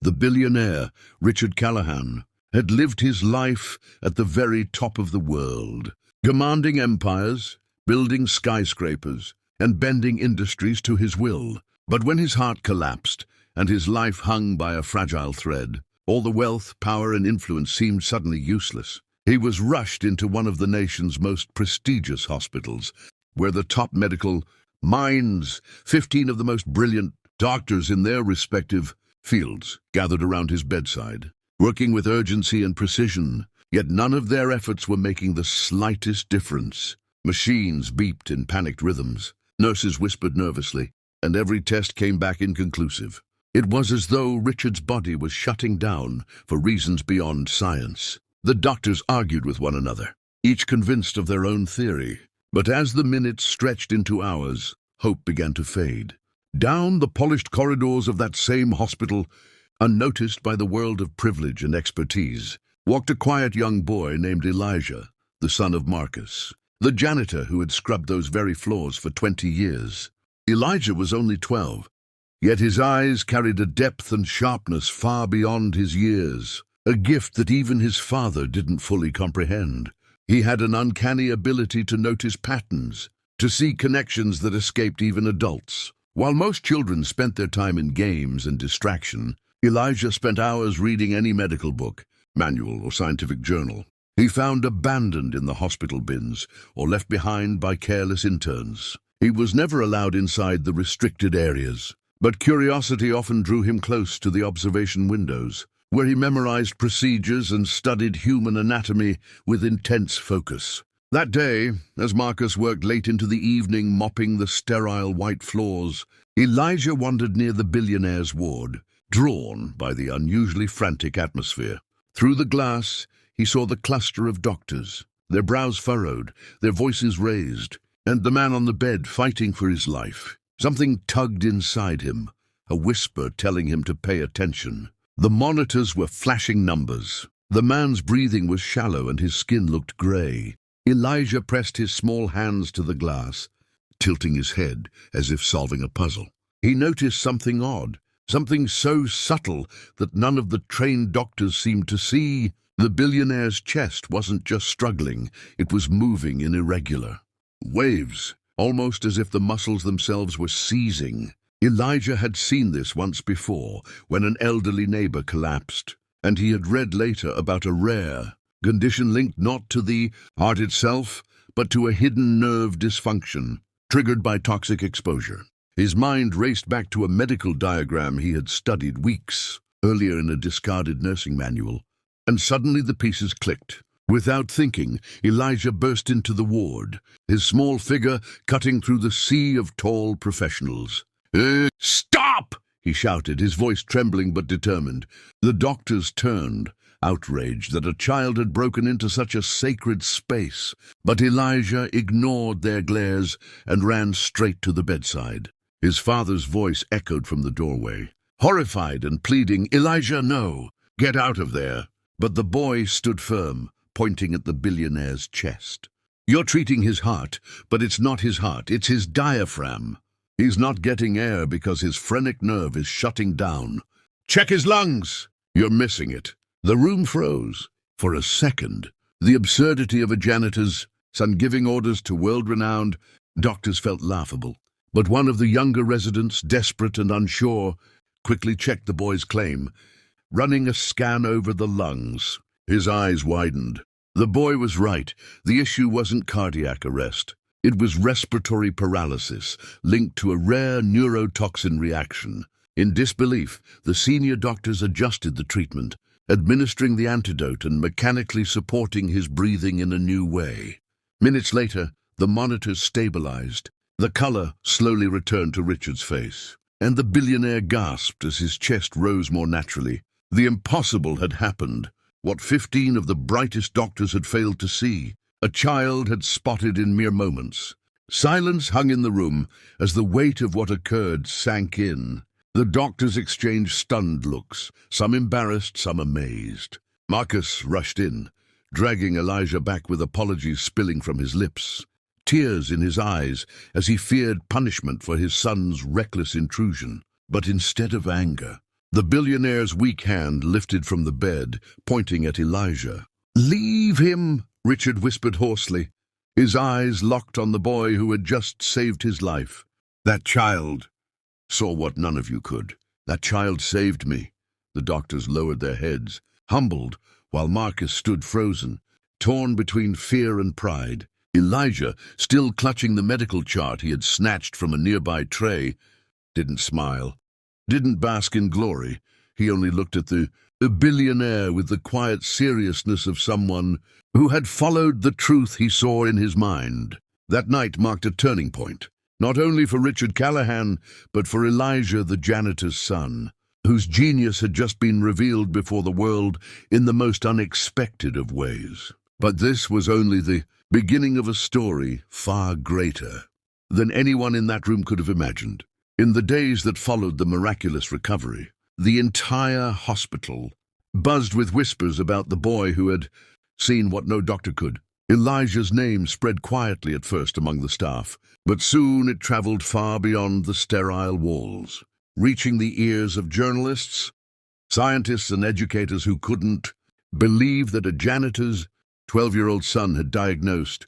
The billionaire, Richard Callahan, had lived his life at the very top of the world, commanding empires, building skyscrapers, and bending industries to his will. But when his heart collapsed, and his life hung by a fragile thread, all the wealth, power, and influence seemed suddenly useless. He was rushed into one of the nation's most prestigious hospitals, where the top medical minds, 15 of the most brilliant doctors in their respective fields, gathered around his bedside, working with urgency and precision, yet none of their efforts were making the slightest difference. Machines beeped in panicked rhythms, nurses whispered nervously, and every test came back inconclusive. It was as though Richard's body was shutting down for reasons beyond science. The doctors argued with one another, each convinced of their own theory. But as the minutes stretched into hours, hope began to fade. Down the polished corridors of that same hospital, unnoticed by the world of privilege and expertise, walked a quiet young boy named Elijah, the son of Marcus, the janitor who had scrubbed those very floors for 20 years. Elijah was only 12, yet his eyes carried a depth and sharpness far beyond his years, a gift that even his father didn't fully comprehend. He had an uncanny ability to notice patterns, to see connections that escaped even adults. While most children spent their time in games and distraction, Elijah spent hours reading any medical book, manual, or scientific journal. He found abandoned in the hospital bins or left behind by careless interns. He was never allowed inside the restricted areas, but curiosity often drew him close to the observation windows, where he memorized procedures and studied human anatomy with intense focus. That day, as Marcus worked late into the evening mopping the sterile white floors, Elijah wandered near the billionaire's ward, drawn by the unusually frantic atmosphere. Through the glass, he saw the cluster of doctors, their brows furrowed, their voices raised, and the man on the bed fighting for his life. Something tugged inside him, a whisper telling him to pay attention. The monitors were flashing numbers. The man's breathing was shallow and his skin looked gray. Elijah pressed his small hands to the glass, tilting his head as if solving a puzzle. He noticed something odd, something so subtle that none of the trained doctors seemed to see. The billionaire's chest wasn't just struggling, it was moving in irregular waves, almost as if the muscles themselves were seizing. Elijah had seen this once before, when an elderly neighbor collapsed, and he had read later about a rare condition linked not to the heart itself, but to a hidden nerve dysfunction, triggered by toxic exposure. His mind raced back to a medical diagram he had studied weeks earlier in a discarded nursing manual, and suddenly the pieces clicked. Without thinking, Elijah burst into the ward, his small figure cutting through the sea of tall professionals. "Stop!" he shouted, his voice trembling but determined. The doctors turned, outraged that a child had broken into such a sacred space, but Elijah ignored their glares and ran straight to the bedside. His father's voice echoed from the doorway, horrified and pleading, "Elijah, no! Get out of there!" But the boy stood firm, pointing at the billionaire's chest. "You're treating his heart, but it's not his heart, it's his diaphragm. He's not getting air because his phrenic nerve is shutting down. Check his lungs! You're missing it." The room froze. For a second, the absurdity of a janitor's son giving orders to world-renowned doctors felt laughable. But one of the younger residents, desperate and unsure, quickly checked the boy's claim, running a scan over the lungs. His eyes widened. The boy was right. The issue wasn't cardiac arrest. It was respiratory paralysis, linked to a rare neurotoxin reaction. In disbelief, the senior doctors adjusted the treatment, administering the antidote and mechanically supporting his breathing in a new way. Minutes later, the monitors stabilized. The color slowly returned to Richard's face, and the billionaire gasped as his chest rose more naturally. The impossible had happened. What 15 of the brightest doctors had failed to see, a child had spotted in mere moments. Silence hung in the room as the weight of what occurred sank in. The doctors exchanged stunned looks, some embarrassed, some amazed. Marcus rushed in, dragging Elijah back with apologies spilling from his lips, tears in his eyes as he feared punishment for his son's reckless intrusion. But instead of anger, The billionaire's weak hand lifted from the bed, pointing at Elijah. "Leave him," Richard whispered hoarsely, his eyes locked on the boy who had just saved his life. "That child saw what none of you could. That child saved me." The doctors lowered their heads, humbled, while Marcus stood frozen, torn between fear and pride. Elijah, still clutching the medical chart he had snatched from a nearby tray, didn't smile, didn't bask in glory. He only looked at the billionaire with the quiet seriousness of someone who had followed the truth he saw in his mind. That night marked a turning point, not only for Richard Callahan, but for Elijah, the janitor's son, whose genius had just been revealed before the world in the most unexpected of ways. But this was only the beginning of a story far greater than anyone in that room could have imagined. In the days that followed the miraculous recovery, the entire hospital buzzed with whispers about the boy who had seen what no doctor could. Elijah's name spread quietly at first among the staff, but soon it traveled far beyond the sterile walls, reaching the ears of journalists, scientists, and educators who couldn't believe that a janitor's 12-year-old son had diagnosed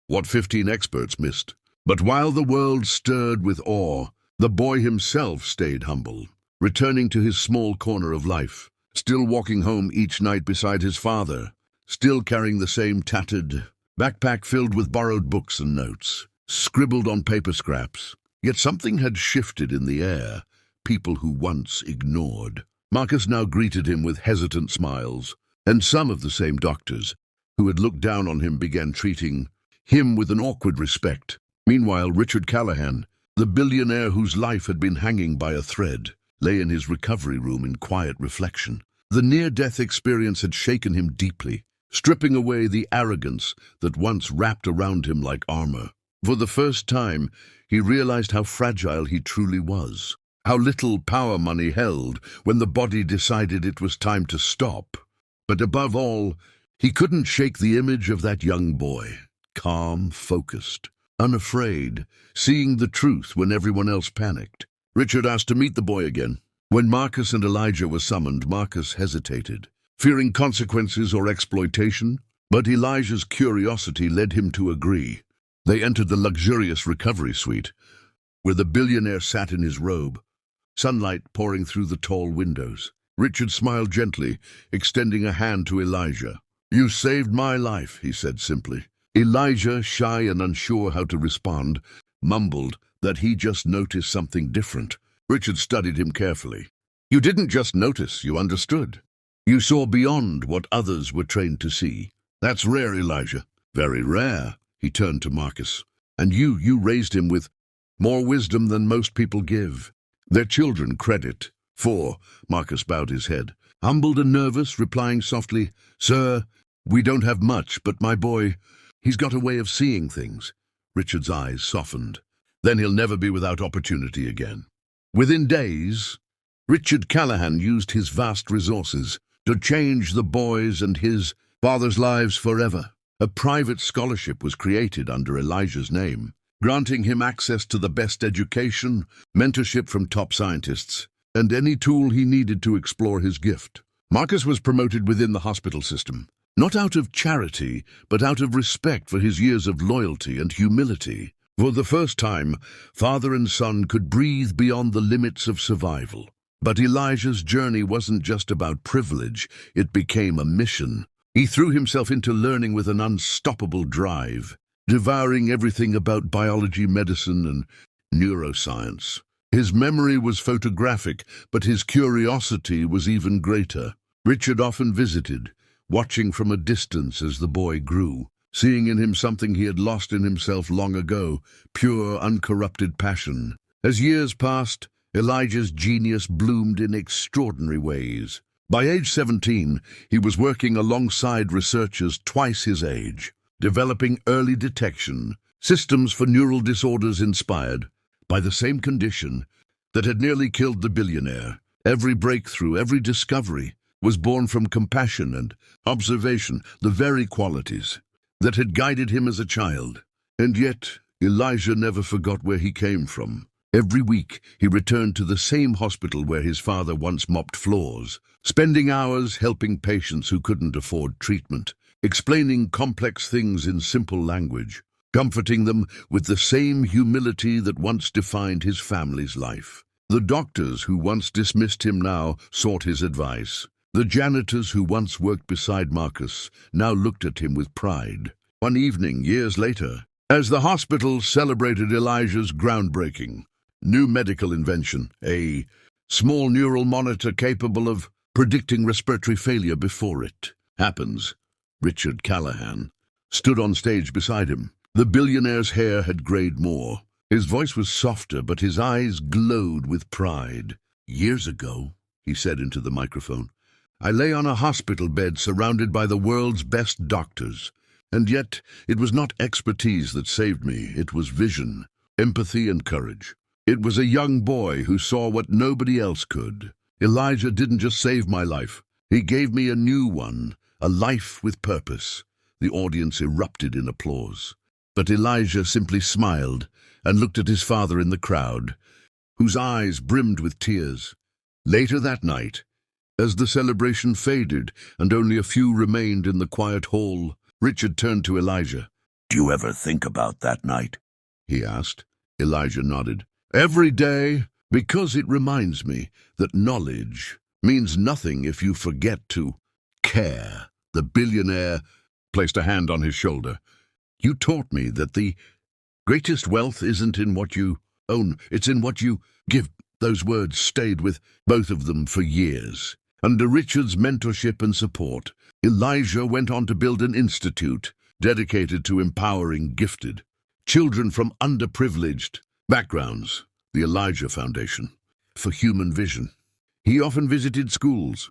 what 15 experts missed. But while the world stirred with awe, the boy himself stayed humble, returning to his small corner of life, still walking home each night beside his father, still carrying the same tattered backpack filled with borrowed books and notes, scribbled on paper scraps. Yet something had shifted in the air, people who once ignored. Marcus now greeted him with hesitant smiles, and some of the same doctors who had looked down on him began treating him with an awkward respect. Meanwhile, Richard Callahan, the billionaire whose life had been hanging by a thread, lay in his recovery room in quiet reflection. The near-death experience had shaken him deeply, stripping away the arrogance that once wrapped around him like armor. For the first time, he realized how fragile he truly was, how little power money held when the body decided it was time to stop. But above all, he couldn't shake the image of that young boy, calm, focused, unafraid, seeing the truth when everyone else panicked. Richard asked to meet the boy again. When Marcus and Elijah were summoned, Marcus hesitated, fearing consequences or exploitation, but Elijah's curiosity led him to agree. They entered the luxurious recovery suite, where the billionaire sat in his robe, sunlight pouring through the tall windows. Richard smiled gently, extending a hand to Elijah. "You saved my life," he said simply. Elijah, shy and unsure how to respond, mumbled that he just noticed something different. Richard studied him carefully. "You didn't just notice, you understood. You saw beyond what others were trained to see. That's rare, Elijah. Very rare." He turned to Marcus. "And you raised him with more wisdom than most people give their children credit for." Marcus bowed his head, humbled and nervous, replying softly, "Sir, we don't have much, but my boy, he's got a way of seeing things." Richard's eyes softened. "Then he'll never be without opportunity again." Within days, Richard Callahan used his vast resources to change the boys' and his father's lives forever. A private scholarship was created under Elijah's name, granting him access to the best education, mentorship from top scientists, and any tool he needed to explore his gift. Marcus was promoted within the hospital system, not out of charity, but out of respect for his years of loyalty and humility. For the first time, father and son could breathe beyond the limits of survival. But Elijah's journey wasn't just about privilege, it became a mission. He threw himself into learning with an unstoppable drive, devouring everything about biology, medicine, and neuroscience. His memory was photographic, but his curiosity was even greater. Richard often visited, watching from a distance as the boy grew, seeing in him something he had lost in himself long ago, pure, uncorrupted passion. As years passed, Elijah's genius bloomed in extraordinary ways. By age 17, he was working alongside researchers twice his age, developing early detection systems for neural disorders inspired by the same condition that had nearly killed the billionaire. Every breakthrough, every discovery was born from compassion and observation, the very qualities that had guided him as a child. And yet, Elijah never forgot where he came from. Every week, he returned to the same hospital where his father once mopped floors, spending hours helping patients who couldn't afford treatment, explaining complex things in simple language, comforting them with the same humility that once defined his family's life. The doctors who once dismissed him now sought his advice. The janitors who once worked beside Marcus now looked at him with pride. One evening, years later, as the hospital celebrated Elijah's groundbreaking new medical invention, a small neural monitor capable of predicting respiratory failure before it happens, Richard Callahan stood on stage beside him. The billionaire's hair had grayed more. His voice was softer, but his eyes glowed with pride. "Years ago," he said into the microphone, "I lay on a hospital bed surrounded by the world's best doctors. And yet, it was not expertise that saved me. It was vision, empathy, and courage. It was a young boy who saw what nobody else could. Elijah didn't just save my life. He gave me a new one, a life with purpose." The audience erupted in applause. But Elijah simply smiled and looked at his father in the crowd, whose eyes brimmed with tears. Later that night, as the celebration faded and only a few remained in the quiet hall, Richard turned to Elijah. "Do you ever think about that night?" he asked. Elijah nodded. "Every day, because it reminds me that knowledge means nothing if you forget to care." The billionaire placed a hand on his shoulder. "You taught me that the greatest wealth isn't in what you own, it's in what you give." Those words stayed with both of them for years. Under Richard's mentorship and support, Elijah went on to build an institute dedicated to empowering gifted children from underprivileged backgrounds, the Elijah Foundation for Human Vision. He often visited schools,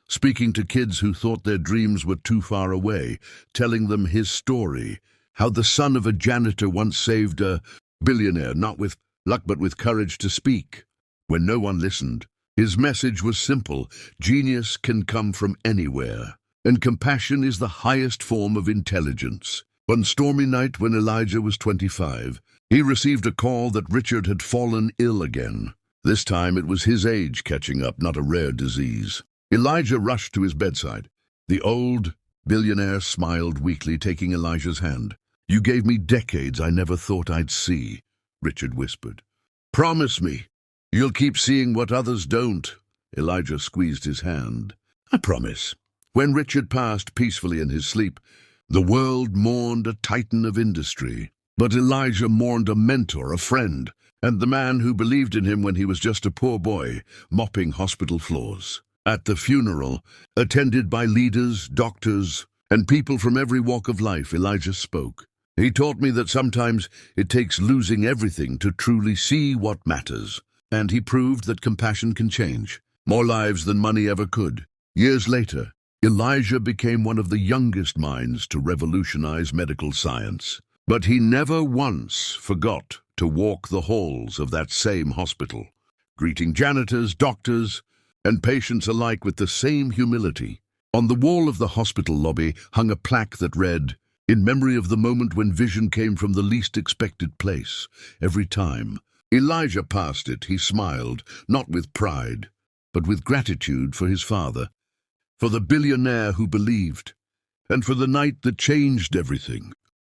speaking to kids who thought their dreams were too far away, telling them his story, how the son of a janitor once saved a billionaire, not with luck but with courage to speak. When no one listened, his message was simple: genius can come from anywhere, and compassion is the highest form of intelligence. One stormy night when Elijah was 25, he received a call that Richard had fallen ill again. This time it was his age catching up, not a rare disease. Elijah rushed to his bedside. The old billionaire smiled weakly, taking Elijah's hand. "You gave me decades I never thought I'd see," Richard whispered. "Promise me you'll keep seeing what others don't." Elijah squeezed his hand. "I promise." When Richard passed peacefully in his sleep, the world mourned a titan of industry. But Elijah mourned a mentor, a friend, and the man who believed in him when he was just a poor boy, mopping hospital floors. At the funeral, attended by leaders, doctors, and people from every walk of life, Elijah spoke. "He taught me that sometimes it takes losing everything to truly see what matters." And he proved that compassion can change more lives than money ever could. Years later, Elijah became one of the youngest minds to revolutionize medical science. But he never once forgot to walk the halls of that same hospital, greeting janitors, doctors, and patients alike with the same humility. On the wall of the hospital lobby hung a plaque that read, "In memory of the moment when vision came from the least expected place." Every time Elijah passed it, he smiled, not with pride, but with gratitude for his father, for the billionaire who believed, and for the night that changed everything.